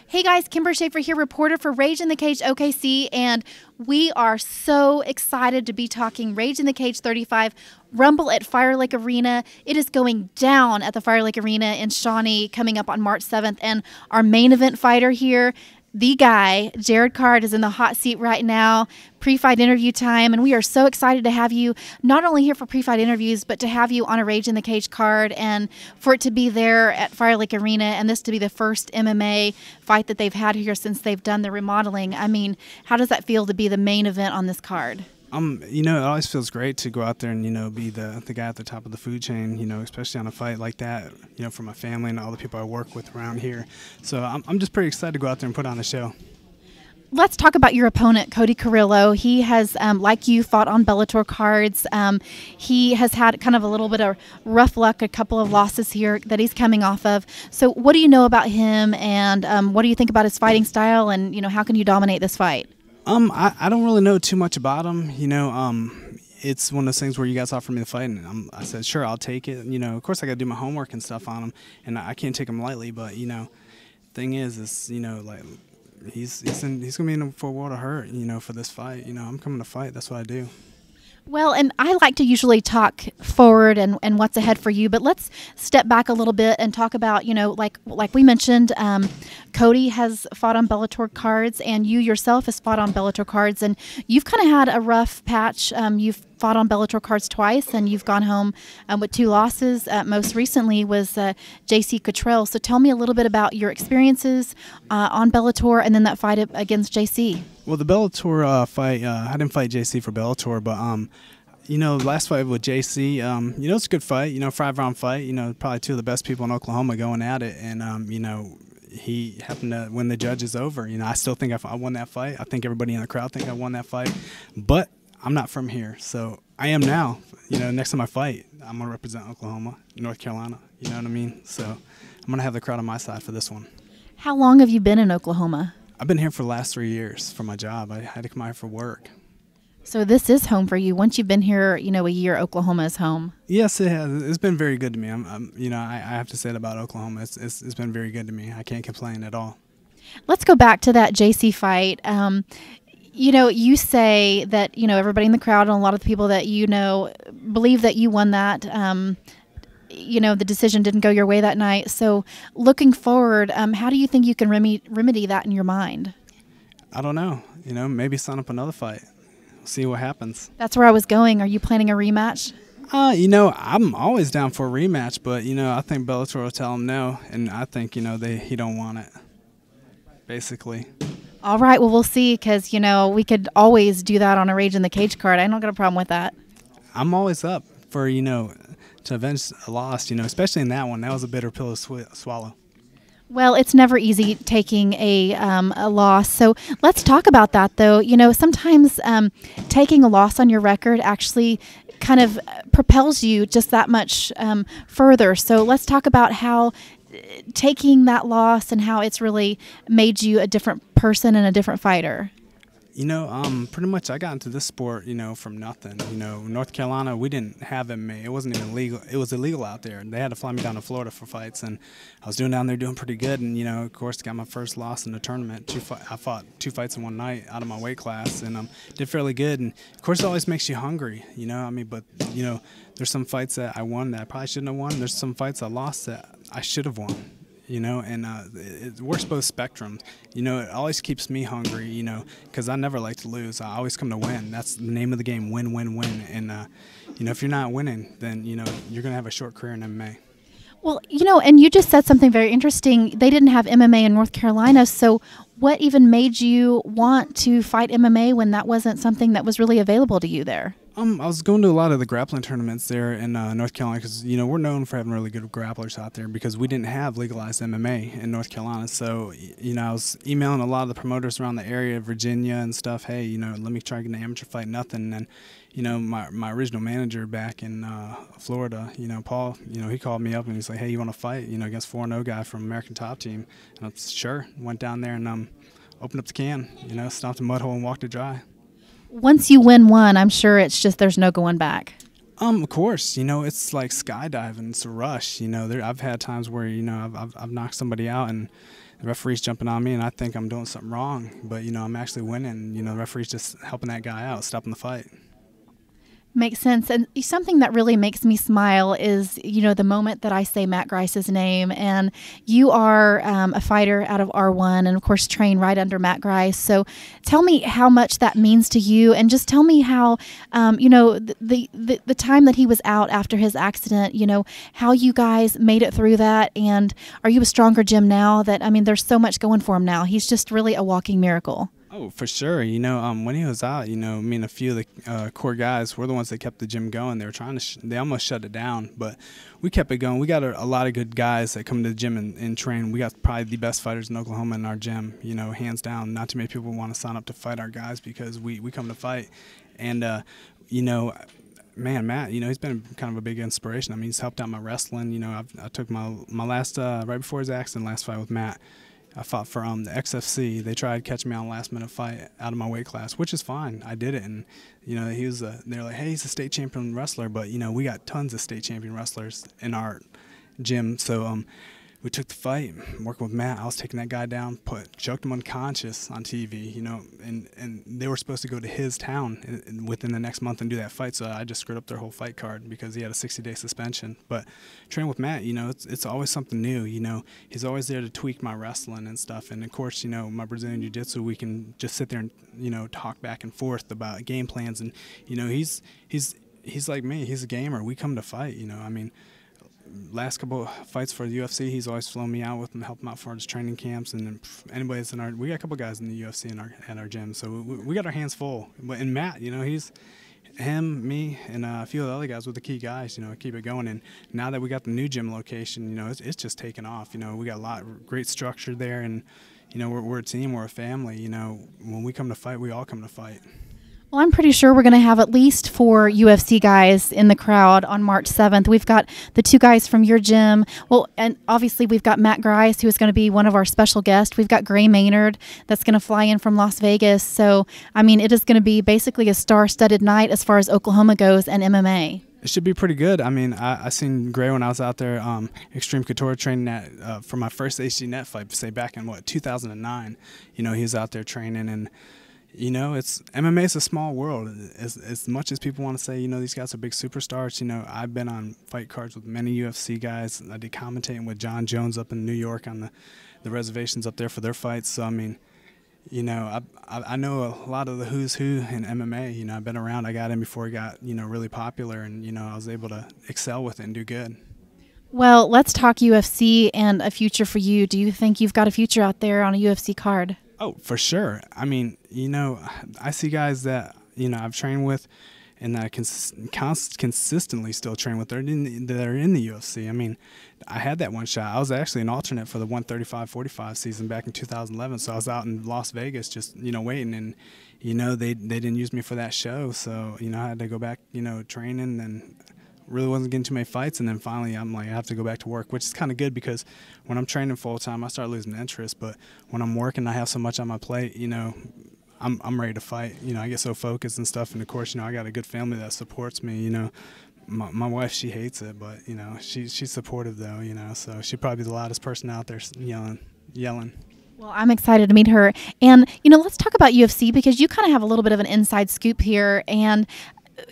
Hey guys, Kimber Schaefer here, reporter for Rage in the Cage OKC, and we are so excited to be talking Rage in the Cage 35 Rumble at Fire Lake Arena. It is going down at the Fire Lake Arena in Shawnee coming up on March 7th, and our main event fighter here, the guy, Jarrod, is in the hot seat right now, pre-fight interview time, and we are so excited to have you not only here for pre-fight interviews, but to have you on a Rage in the Cage card and for it to be there at Fire Lake Arena and this to be the first MMA fight that they've had here since they've done the remodeling. I mean, how does that feel to be the main event on this card? It always feels great to go out there and, be the guy at the top of the food chain, especially on a fight like that, for my family and all the people I work with around here. So I'm just pretty excited to go out there and put on a show. Let's talk about your opponent, Cody Carrillo. He has, like you, fought on Bellator cards. He has had kind of a little bit of rough luck, a couple of losses here that he's coming off of. So what do you know about him, and what do you think about his fighting style, and, how can you dominate this fight? I don't really know too much about him. It's one of those things where you guys offered me the fight, and I said, sure, I'll take it. Of course, I got to do my homework and stuff on him, and I can't take him lightly. But thing is, like he's gonna be in for a world of hurt. For this fight. I'm coming to fight. That's what I do. Well, and I like to usually talk forward and what's ahead for you, but let's step back a little bit and talk about, like we mentioned, Cody has fought on Bellator cards, and you yourself has fought on Bellator cards, and you've kind of had a rough patch. You've fought on Bellator cards twice, and you've gone home with 2 losses. Most recently was J.C. Cottrell. So tell me a little bit about your experiences on Bellator and then that fight against J.C. Well, the Bellator fight, I didn't fight JC for Bellator, but last fight with JC, it's a good fight. 5-round fight. Probably 2 of the best people in Oklahoma going at it, and he happened to win the judges over. I still think I won that fight. I think everybody in the crowd think I won that fight, but I'm not from here, so I am now. Next time I fight, I'm gonna represent Oklahoma, North Carolina. You know what I mean? So I'm gonna have the crowd on my side for this one. How long have you been in Oklahoma? I've been here for the last 3 years for my job. I had to come out here for work. So this is home for you. Once you've been here, a year, Oklahoma is home. Yes, it has. It's been very good to me. I have to say it about Oklahoma. It's been very good to me. I can't complain at all. Let's go back to that JC fight. You say that, everybody in the crowd and a lot of the people that believe that you won that. The decision didn't go your way that night. So looking forward, how do you think you can remedy that in your mind? I don't know. Maybe sign up another fight. See what happens. That's where I was going. Are you planning a rematch? I'm always down for a rematch, but, I think Bellator will tell him no, and I think, he don't want it, basically. All right. Well, we'll see, because, we could always do that on a Rage in the Cage card. I don't got a problem with that. I'm always up for, to avenge a loss, especially in that one. That was a bitter pill to swallow. Well, it's never easy taking a loss. So let's talk about that, though. Sometimes taking a loss on your record actually kind of propels you just that much further. So let's talk about how taking that loss and how it's really made you a different person and a different fighter. Pretty much I got into this sport, from nothing. North Carolina, we didn't have MMA. It wasn't even legal. It was illegal out there. They had to fly me down to Florida for fights, and I was doing pretty good. And, of course, got my first loss in the tournament. I fought 2 fights in one night out of my weight class, and did fairly good. And, of course, it always makes you hungry, but, there's some fights that I won that I probably shouldn't have won. There's some fights I lost that I should have won. And it works both spectrums. It always keeps me hungry, because I never like to lose. I always come to win. That's the name of the game, win, win, win. And, if you're not winning, then, you're going to have a short career in MMA. Well, and you just said something very interesting. They didn't have MMA in North Carolina, so what even made you want to fight MMA when that wasn't something that was really available to you there? I was going to a lot of the grappling tournaments there in North Carolina because, we're known for having really good grapplers out there because we didn't have legalized MMA in North Carolina. So, I was emailing a lot of the promoters around the area, Virginia and stuff, hey, let me try to get an amateur fight, nothing. And then, my original manager back in Florida, Paul, he called me up and he's like, hey, you want to fight, against 4-0 guy from American Top Team? And I was sure. Went down there and opened up the can, stomped the mud hole and walked it dry. Once you win one, I'm sure it's just there's no going back. Of course, it's like skydiving. It's a rush. I've had times where I've knocked somebody out, and the referee's jumping on me, and I think I'm doing something wrong, but I'm actually winning. The referee's just helping that guy out, stopping the fight. Makes sense. And something that really makes me smile is, the moment that I say Matt Grice's name, and you are a fighter out of R1 and, of course, train right under Matt Grice. So tell me how much that means to you, and just tell me how, the time that he was out after his accident, how you guys made it through that, and are you a stronger gym now that, there's so much going for him now. He's just really a walking miracle. Oh, for sure. When he was out, me and a few of the core guys were the ones that kept the gym going. They were trying to, they almost shut it down, but we kept it going. We got a lot of good guys that come to the gym and train. We got probably the best fighters in Oklahoma in our gym, hands down. Not too many people want to sign up to fight our guys because we come to fight. And, man, Matt, he's been kind of a big inspiration. He's helped out my wrestling. I took my last, right before his accident, last fight with Matt, I fought for the XFC. They tried to catch me on a last-minute fight out of my weight class, which is fine. I did it, and he was. They're like, hey, he's a state champion wrestler, but we got tons of state champion wrestlers in our gym. So we took the fight, working with Matt. I was taking that guy down, choked him unconscious on TV, and they were supposed to go to his town within the next month and do that fight. So I just screwed up their whole fight card because he had a 60-day suspension. But training with Matt, it's always something new. He's always there to tweak my wrestling and stuff. And of course, my Brazilian Jiu-Jitsu, we can just sit there and talk back and forth about game plans. And he's like me. He's a gamer. We come to fight. Last couple of fights for the UFC, he's always flown me out with him, help him out for his training camps, and then anybody that's we got a couple guys in the UFC at our gym, so we got our hands full. And Matt, he's him, me, and a few of the other guys with the key guys, keep it going. And now that we got the new gym location, it's just taken off. We got a lot of great structure there, and we're a team, we're a family. When we come to fight, we all come to fight. Well, I'm pretty sure we're going to have at least 4 UFC guys in the crowd on March 7th. We've got the 2 guys from your gym. Well, and obviously we've got Matt Grice, who is going to be one of our special guests. We've got Gray Maynard that's going to fly in from Las Vegas. So, it is going to be basically a star-studded night as far as Oklahoma goes and MMA. It should be pretty good. I seen Gray when I was out there, Extreme Couture training for my first HG Net fight, say back in 2009. He was out there training, and it's MMA is a small world. As much as people want to say, these guys are big superstars. I've been on fight cards with many UFC guys. I did commentating with John Jones up in New York on the reservations up there for their fights. So I know a lot of the who's who in MMA. I've been around. I got in before it got really popular, and I was able to excel with it and do good. Well, let's talk UFC and a future for you. Do you think you've got a future out there on a UFC card? Oh, for sure. I see guys that, I've trained with and that I consistently still train with that are in the UFC. I had that one shot. I was actually an alternate for the 135-45 season back in 2011, so I was out in Las Vegas just, waiting, and, they didn't use me for that show, so, I had to go back, training, and really wasn't getting too many fights, and then finally I'm like, I have to go back to work, which is kind of good because when I'm training full time I start losing interest, but when I'm working I have so much on my plate, I'm ready to fight. I get so focused and stuff, and of course, I got a good family that supports me. My wife, she hates it, but she's supportive though, so she'd probably be the loudest person out there yelling. Well, I'm excited to meet her, and let's talk about UFC because you kind of have a little bit of an inside scoop here, and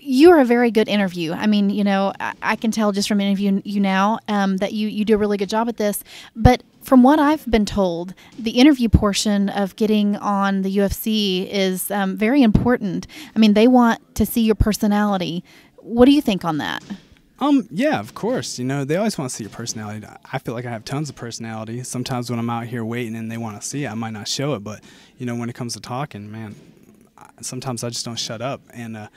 you are a very good interview. I can tell just from interviewing you now that you do a really good job at this. But from what I've been told, the interview portion of getting on the UFC is very important. They want to see your personality. What do you think on that? Yeah, of course. They always want to see your personality. I feel like I have tons of personality. Sometimes when I'm out here waiting and they want to see it, I might not show it. But, when it comes to talking, man, sometimes I just don't shut up. And,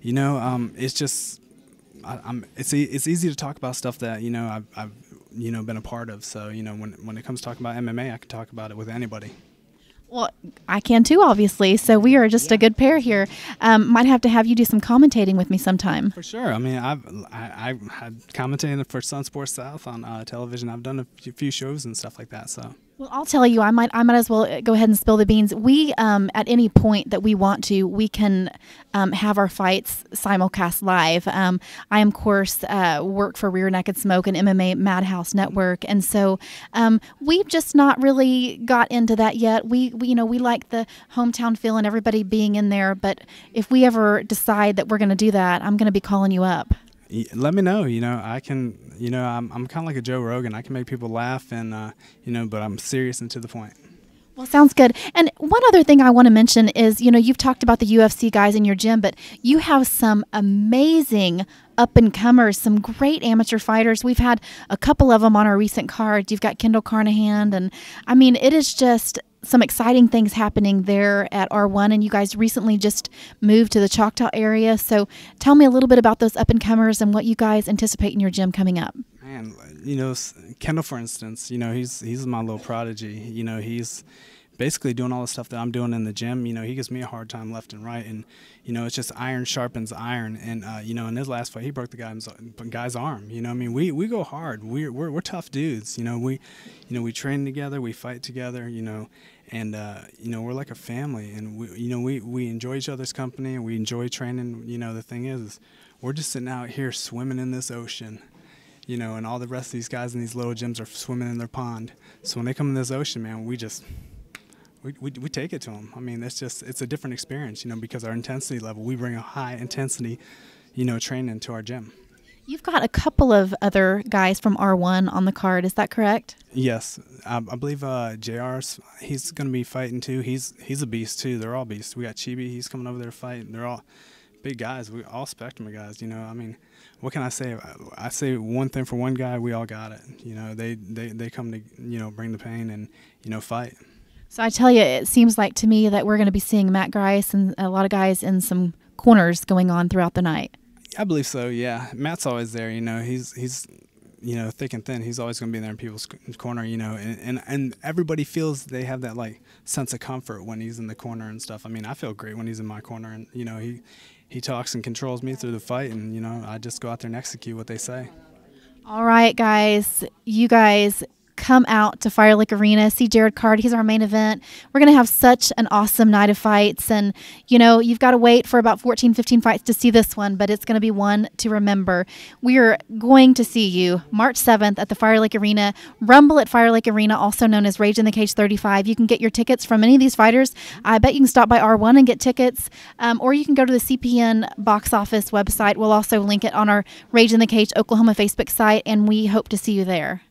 it's just, it's easy to talk about stuff that, I've been a part of. So, when it comes to talking about MMA, I can talk about it with anybody. Well, I can too, obviously. So we are just a good pair here. Might have to have you do some commentating with me sometime. For sure. I've had commentating for Sun Sports South on television. I've done a few shows and stuff like that. So Well, I'll tell you, I might as well go ahead and spill the beans. We, at any point that we want to, we can have our fights simulcast live. I, of course, work for Rear Naked Smoke and MMA Madhouse Network, and so we've just not really got into that yet. We we like the hometown feel and everybody being in there. But if we ever decide that we're going to do that, I'm going to be calling you up. Let me know. I can. I'm kind of like a Joe Rogan. I can make people laugh, and but I'm serious and to the point. Well, sounds good. And one other thing I want to mention is, you've talked about the UFC guys in your gym, but you have some amazing up-and-comers, some great amateur fighters. We've had a couple of them on our recent cards. You've got Kendall Carnahan, and I mean, it is just some exciting things happening there at R1, and you guys recently just moved to the Choctaw area. So tell me a little bit about those up-and-comers and what you guys anticipate in your gym coming up. Man, Kendall, for instance, he's my little prodigy. He's basically doing all the stuff that I'm doing in the gym. He gives me a hard time left and right, and it's just iron sharpens iron. And in his last fight, he broke the guy's arm. We go hard. We're tough dudes. We train together, we fight together. And we're like a family, and we enjoy each other's company, and we enjoy training. The thing is we're just sitting out here swimming in this ocean. And all the rest of these guys in these little gyms are swimming in their pond. So when they come in this ocean, man, we take it to them. I mean, it's a different experience, because our intensity level, we bring a high intensity, training to our gym. You've got a couple of other guys from R1 on the card. Is that correct? Yes. I believe JR's, he's going to be fighting too. He's a beast too. They're all beasts. We got Chibi. He's coming over there to fight. They're all big guys. We all spectrum of guys. I mean, what can I say? I say one thing for one guy, we all got it. They come to bring the pain and fight. So I tell you, it seems like to me that we're going to be seeing Matt Grice and a lot of guys in some corners going on throughout the night. I believe so. Yeah, Matt's always there. He's thick and thin. He's always going to be there in people's corner. And everybody feels they have that sense of comfort when he's in the corner and stuff. I mean, I feel great when he's in my corner, and he talks and controls me through the fight, and I just go out there and execute what they say. All right, guys, you guys come out to Fire Lake Arena, see Jarrod Card. He's our main event. We're going to have such an awesome night of fights, and you've got to wait for about 14, 15 fights to see this one, but it's going to be one to remember. We are going to see you March 7th at the Fire Lake Arena, Rumble at Fire Lake Arena, also known as Rage in the Cage 35. You can get your tickets from any of these fighters. I bet you can stop by R1 and get tickets, or you can go to the CPN box office website. We'll also link it on our Rage in the Cage Oklahoma Facebook site, and we hope to see you there.